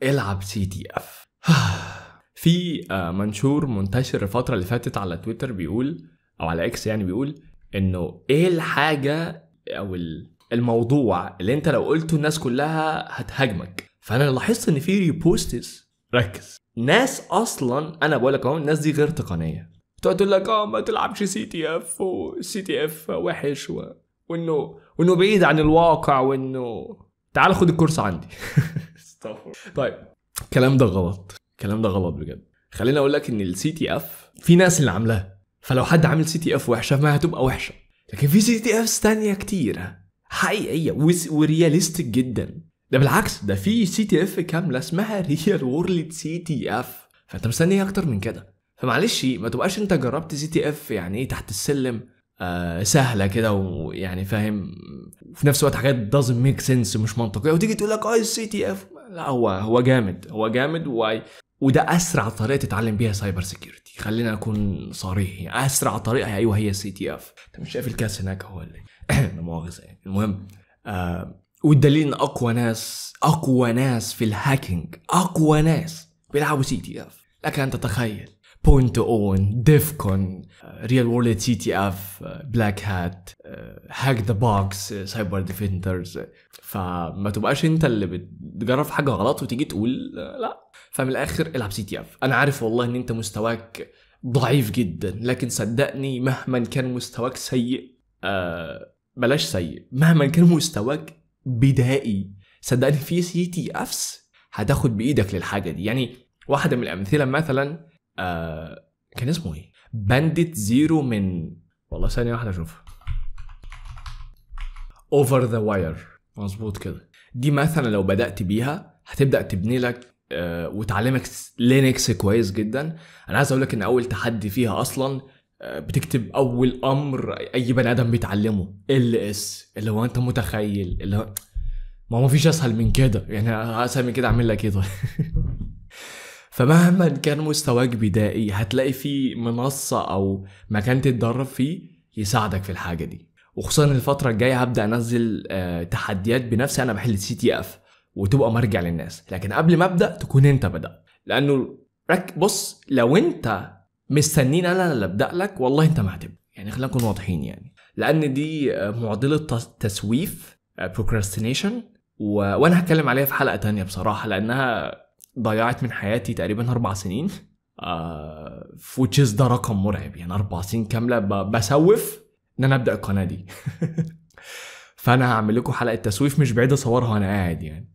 العب سي تي اف. في منشور منتشر الفترة اللي فاتت على تويتر بيقول، او على اكس يعني، بيقول انه ايه الحاجة او الموضوع اللي انت لو قلته الناس كلها هتهاجمك. فانا لاحظت ان في ريبوستس، ركز، ناس اصلا انا بقول لك اهو الناس دي غير تقنيه، تقعد تقول لك ما تلعبش سي تي اف، والسي تي اف وحش وانه بعيد عن الواقع، وانه تعال خد الكورس عندي. طيب الكلام ده غلط، الكلام ده غلط بجد. خليني اقول لك ان السي تي اف في ناس اللي عاملاها، فلو حد عامل سي تي اف وحشه ما هتبقى وحشه، لكن في سي تي اف ثانيه كتير حقيقيه ورياليستيك جدا. ده بالعكس، ده في سي تي اف كامله اسمها ريال وورلد سي تي اف، فانت مستني ايه اكتر من كده؟ فمعلش ما تبقاش انت جربت سي تي اف يعني ايه تحت السلم سهله كده، ويعني فاهم في نفس الوقت حاجات doesn't make sense مش منطقيه، وتيجي تقول لك السي تي اف. لا، هو جامد، هو جامد، وده اسرع طريقه تتعلم بيها سايبر سيكيورتي. خلينا اكون صريح، يعني اسرع طريقه ايوه هي السي تي اف. انت مش شايف الكاس هناك هو اللي لا مؤاخذه يعني. المهم والدليل ان اقوى ناس في الهاكينج، اقوى ناس بيلعبوا سي تي اف. لكن انت تخيل بوينت اون، ديفكون، ريال وورلد سي تي اف، بلاك هات، هاك ذا بوكس، سايبر ديفندرز. فما تبقاش انت اللي بتجرب حاجه غلط وتيجي تقول لا. فمن الاخر العب سي تي اف. انا عارف والله ان انت مستواك ضعيف جدا، لكن صدقني مهما كان مستواك سيء، بلاش سيء، مهما كان مستواك بدائي، صدقني في سي تي افس هتاخد بايدك للحاجه دي. يعني واحده من الامثله مثلا كان اسمه ايه، بانديت زيرو من، والله ثانيه واحده اشوفها، اوفر ذا واير، مظبوط كده. دي مثلا لو بدات بيها هتبدا تبني لك وتعلمك لينكس كويس جدا. انا عايز اقول لك ان اول تحدي فيها اصلا بتكتب اول امر اي بني ادم بيتعلمه LS، اللي هو انت متخيل اللي هو ما فيش اسهل من كده، يعني اسهل من كده اعمل لك ايه طيب؟ فمهما كان مستواك بدائي هتلاقي في منصة او مكان تتدرب فيه يساعدك في الحاجة دي. وخصوصا الفترة الجاية هبدأ انزل تحديات بنفسي انا بحل سي تي اف، وتبقى مرجع للناس. لكن قبل ما ابدأ تكون انت بدأت، لانه بص لو انت مستنين انا اللي ابدأ لك والله انت ما هتبدأ. يعني خلينا نكون واضحين يعني، لان دي معضلة تسويف، procrastination، وانا هتكلم عليها في حلقة تانية بصراحة، لانها ضيعت من حياتي تقريبا 4 سنين. which is ده رقم مرعب، يعني 4 سنين كاملة بسوف ان انا ابدأ القناة دي. فانا هعمل لكم حلقة تسويف مش بعيد اصورها وانا قاعد يعني.